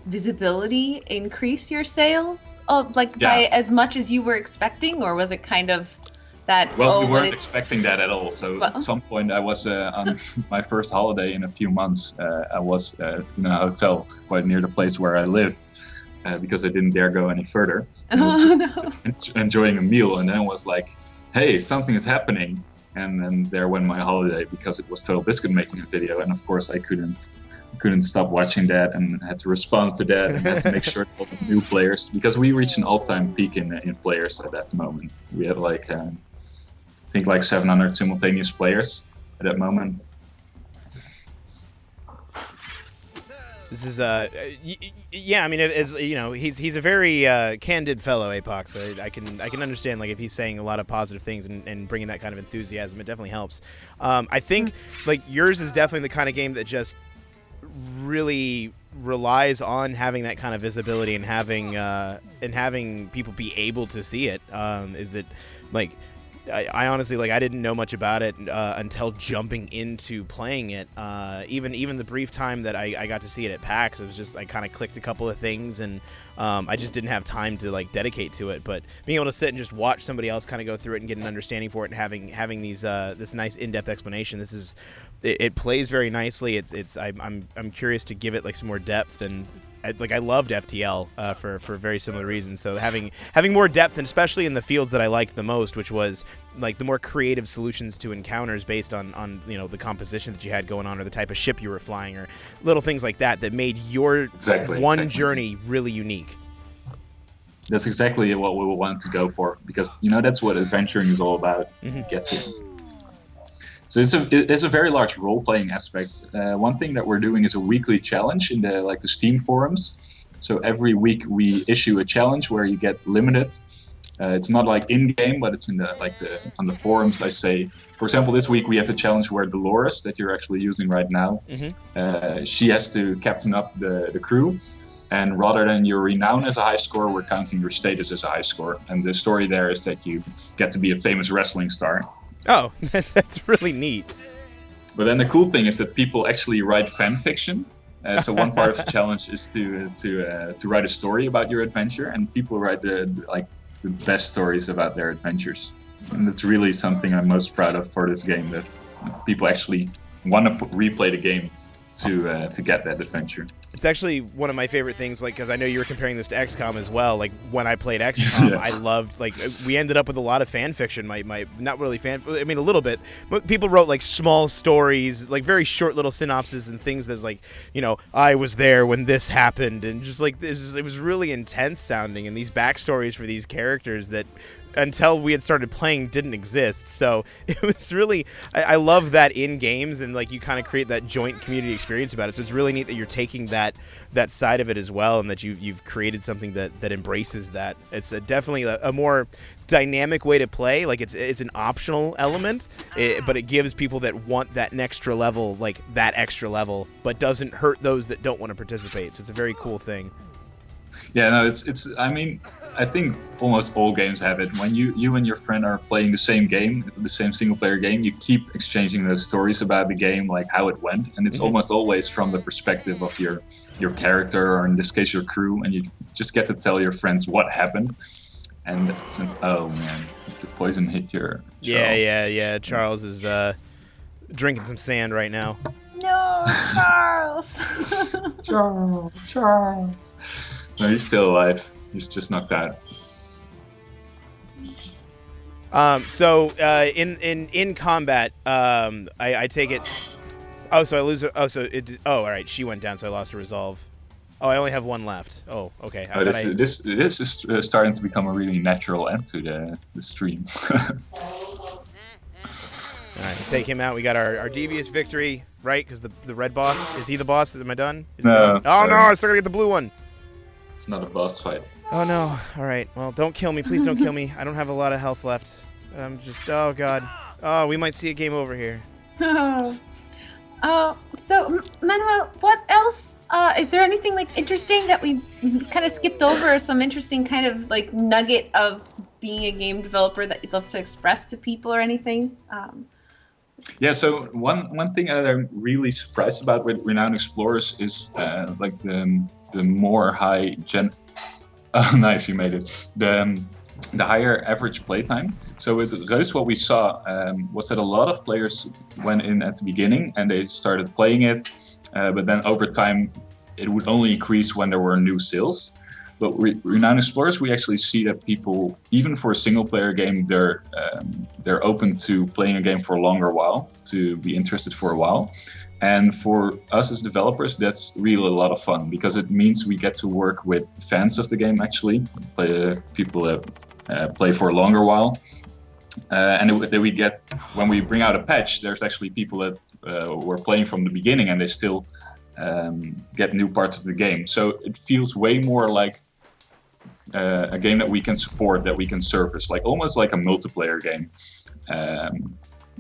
visibility increase your sales? By as much as you were expecting, or was it kind of that? Well, we weren't expecting that at all. So at some point, I was on my first holiday in a few months. I was in a hotel quite near the place where I live, because I didn't dare go any further. I was just enjoying a meal, and then it was like, hey, something is happening. And then there went my holiday, because it was Total Biscuit making a video, and of course I couldn't stop watching that, and had to respond to that, and had to make sure all the new players, because we reached an all-time peak in players at that moment. We had like I think like 700 simultaneous players at that moment. This is yeah. I mean, as you know, he's a very candid fellow, Apox. I can understand, like, if he's saying a lot of positive things and bringing that kind of enthusiasm, it definitely helps. I think like yours is definitely the kind of game that just really relies on having that kind of visibility and having people be able to see it. Is it like? I honestly, like, I didn't know much about it until jumping into playing it. Even the brief time that I got to see it at PAX, it was just, I kind of clicked a couple of things, and I just didn't have time to like dedicate to it. But being able to sit and just watch somebody else kind of go through it and get an understanding for it, and having these this nice in-depth explanation, it plays very nicely. I'm curious to give it like some more depth, and I loved FTL for very similar reasons. So having more depth, and especially in the fields that I liked the most, which was like the more creative solutions to encounters based on the composition that you had going on, or the type of ship you were flying, or little things like that made your journey really unique. That's exactly what we wanted to go for, because that's what adventuring is all about. Get to. So it's a very large role-playing aspect. One thing that we're doing is a weekly challenge in the Steam forums. So every week we issue a challenge where you get limited. It's not like in-game, but it's in on the forums. I say, for example, this week we have a challenge where Dolores, that you're actually using right now, she has to captain up the crew. And rather than your renown as a high score, we're counting your status as a high score. And the story there is that you get to be a famous wrestling star. Oh, that's really neat. But then the cool thing is that people actually write fan fiction. So one part of the challenge is to write a story about your adventure, and people write the best stories about their adventures. And that's really something I'm most proud of for this game, that people actually want to replay the game to get that adventure. It's actually one of my favorite things, like, because I know you were comparing this to XCOM as well. Like, when I played XCOM, I loved, like, we ended up with a lot of fan fiction. My not really a little bit, but people wrote like small stories, like very short little synopses and things that's like, I was there when this happened, and just like it was really intense sounding, and these backstories for these characters that, until we had started playing, didn't exist. So it was really, I love that in games, and like you kind of create that joint community experience about it. So it's really neat that you're taking that side of it as well, and that you've created something that embraces that. It's definitely a more dynamic way to play. Like it's an optional element, but it gives people that want that extra level, like that extra level, but doesn't hurt those that don't want to participate. So it's a very cool thing. Yeah, no, it's. I mean, I think almost all games have it. When you and your friend are playing the same game, the same single player game, you keep exchanging those stories about the game, like how it went, and it's almost always from the perspective of your character, or in this case, your crew, and you just get to tell your friends what happened. And that's oh man, the poison hit your Charles. Yeah. Charles is drinking some sand right now. No, Charles. Charles. No, he's still alive. He's just knocked out. So in combat, I take it. Oh, so I lose. All right. She went down, so I lost a resolve. Oh, I only have one left. Oh, okay. This is starting to become a really natural end to the stream. All right, take him out. We got our devious victory, right? Because the red boss, is he the boss? Am I done? No. Oh no, I still gotta get the blue one. It's not a boss fight. Oh no. All right. Well, don't kill me. Please don't kill me. I don't have a lot of health left. I'm just. Oh god. Oh, we might see a game over here. So Manuel, what else? Is there anything like interesting that we kind of skipped over, or some interesting kind of like nugget of being a game developer that you'd love to express to people, or anything? Yeah, so one thing that I'm really surprised about with Renowned Explorers is like the more high gen. Oh, nice, you made it. The higher average playtime. So with Reus, what we saw was that a lot of players went in at the beginning and they started playing it, but then over time it would only increase when there were new sales. But Renowned Explorers, we actually see that people, even for a single player game, they're open to playing a game for a longer while, to be interested for a while. And for us as developers, that's really a lot of fun, because it means we get to work with fans of the game, actually, people that play for a longer while. And then we get, when we bring out a patch, there's actually people that were playing from the beginning and they still get new parts of the game. So it feels way more like a game that we can support, that we can service, like almost like a multiplayer game.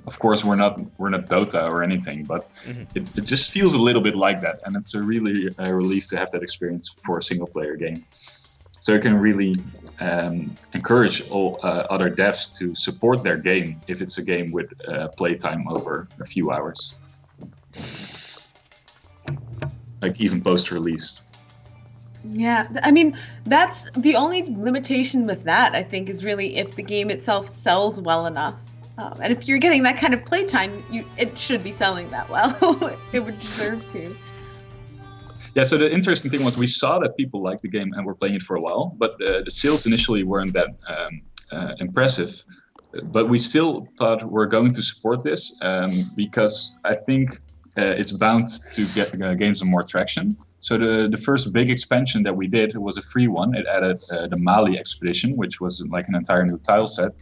Of course, we're not Dota or anything, but it just feels a little bit like that, and it's a really relief to have that experience for a single player game. So it can really encourage all other devs to support their game if it's a game with playtime over a few hours, like even post-release. Yeah, I mean, that's the only limitation with that, I think, is really if the game itself sells well enough. And if you're getting that kind of playtime, it should be selling that well. It would deserve to. Yeah, so the interesting thing was we saw that people liked the game and were playing it for a while, but the sales initially weren't that impressive. But we still thought we're going to support this because I think it's bound to gain some more traction. So the first big expansion that we did was a free one. It added the Mali expedition, which was like an entire new tile set.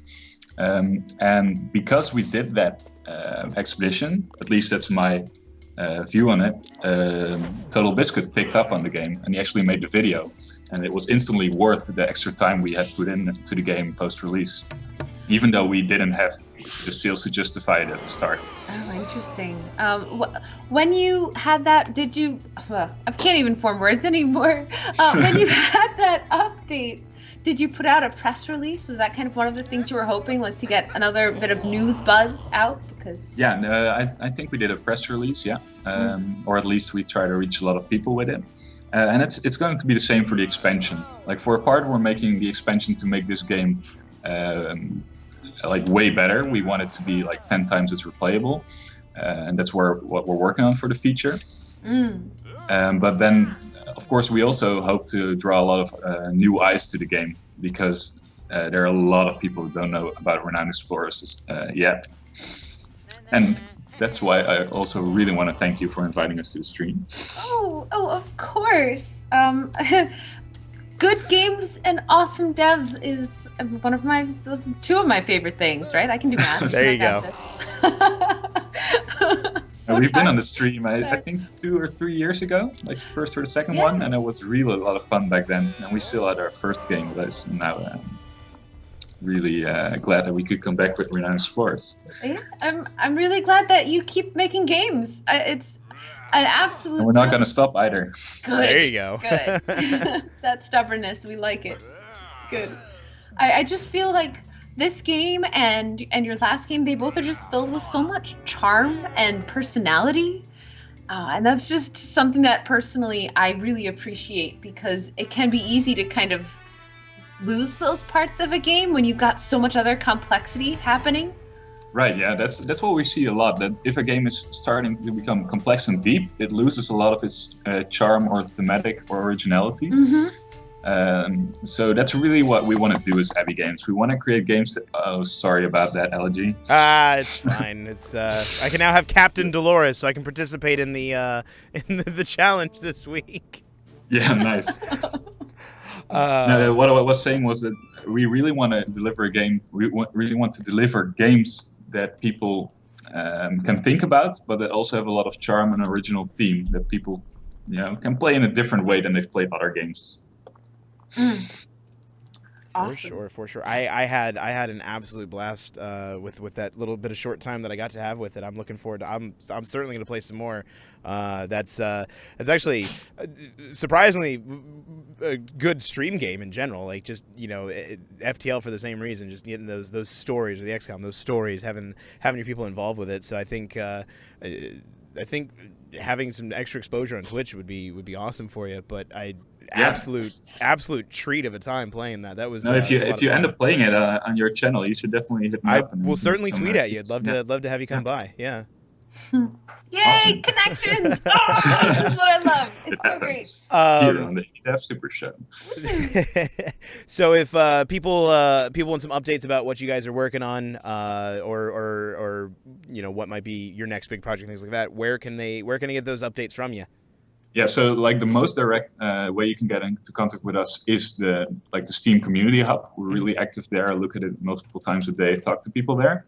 And because we did that expedition, at least that's my view on it, Total Biscuit picked up on the game and he actually made the video. And it was instantly worth the extra time we had put into the game post-release, even though we didn't have the sales to justify it at the start. Oh, interesting. When you had that, did you... I can't even form words anymore. When you had that update, did you put out a press release? Was that kind of one of the things you were hoping, was to get another bit of news buzz out? Because I think we did a press release, yeah. Or at least we try to reach a lot of people with it. And it's going to be the same for the expansion. Like for a part, we're making the expansion to make this game like way better. We want it to be like 10 times as replayable. And that's what we're working on for the feature. But then, of course, we also hope to draw a lot of new eyes to the game, because there are a lot of people who don't know about Renowned Explorers yet. And that's why I also really want to thank you for inviting us to the stream. Oh, of course. Good games and awesome devs is one of two of my favorite things, right? I can do math. There you go. We've been on the stream, I think 2 or 3 years ago, like the first or the second one, and it was really a lot of fun back then. And we still had our first game with us, and now really glad that we could come back with Renowned Explorers. Yeah, I'm really glad that you keep making games. An And absolute. we're not going to stop either. Good. There you go. Good. That stubbornness, we like it. It's good. I just feel like this game and your last game, they both are just filled with so much charm and personality. And that's just something that personally I really appreciate, because it can be easy to kind of lose those parts of a game when you've got so much other complexity happening. Right, yeah, that's what we see a lot. That if a game is starting to become complex and deep, it loses a lot of its charm or thematic or originality. So that's really what we want to do as Abby Games. We want to create games that... Oh, sorry about that, Allergy. It's fine. It's I can now have Captain Dolores, so I can participate in the challenge this week. Yeah, nice. No, what I was saying was that we really want to deliver a game. Really want to deliver games that people can think about, but that also have a lot of charm and original theme that people, can play in a different way than they've played other games. Awesome. For sure. I had an absolute blast with that little bit of short time that I got to have with it. I'm looking forward to. I'm certainly going to play some more. That's actually surprisingly a good stream game in general. Like, just FTL for the same reason, just getting those stories, or the XCOM, those stories, having your people involved with it. So I think having some extra exposure on Twitch would be awesome for you. But absolute treat of a time playing that. That was no. If you end up playing it on your channel, you should definitely hit me up. I will certainly tweet at you. I'd love to have you come by. Yeah. Yay, Awesome. Connections! Oh, this is what I love. It's so great. Here on the EDF Supershow. So if people want some updates about what you guys are working on, or what might be your next big project, things like that, where can they get those updates from you? Yeah, so like the most direct way you can get into contact with us is the Steam Community Hub. We're really active there. I look at it multiple times a day, talk to people there.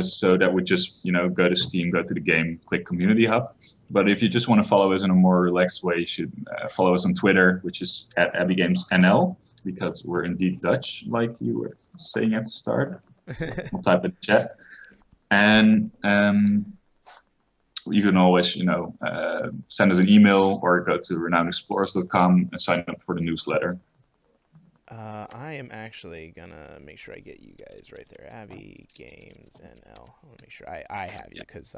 So that would just, go to Steam, go to the game, click Community Hub. But if you just want to follow us in a more relaxed way, you should follow us on Twitter, which is @AbbyGamesNL, because we're indeed Dutch, like you were saying at the start. We'll type in the chat. And you can always, send us an email or go to renownedexplorers.com and sign up for the newsletter. I am actually gonna make sure I get you guys right there. Abby Games NL. I want to make sure I have you, because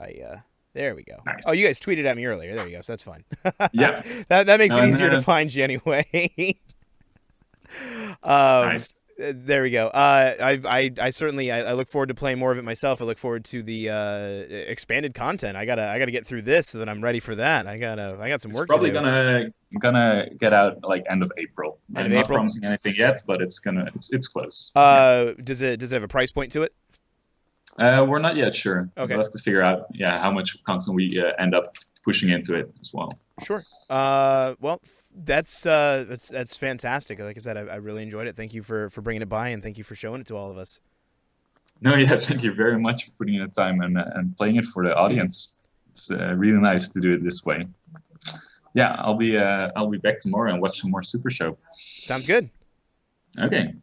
there we go. Nice. Oh, you guys tweeted at me earlier. There you go. So that's fine. Yeah. that makes it easier to find you anyway. Nice. There we go. I certainly look forward to playing more of it myself. I look forward to the expanded content. I gotta get through this so that I'm ready for that. I got some work. It's probably to do. gonna get out like end of April. I'm not promising anything yet, but it's close. Does it have a price point to it? We're not yet sure. Okay. We'll have to figure out how much content we end up pushing into it as well. Sure. Well, that's fantastic. Like I said, I really enjoyed it. Thank you for bringing it by, and thank you for showing it to all of us. No, thank you very much for putting in the time and playing it for the audience. It's really nice to do it this way. Yeah, I'll be back tomorrow and watch some more Supershow. Sounds good. Okay.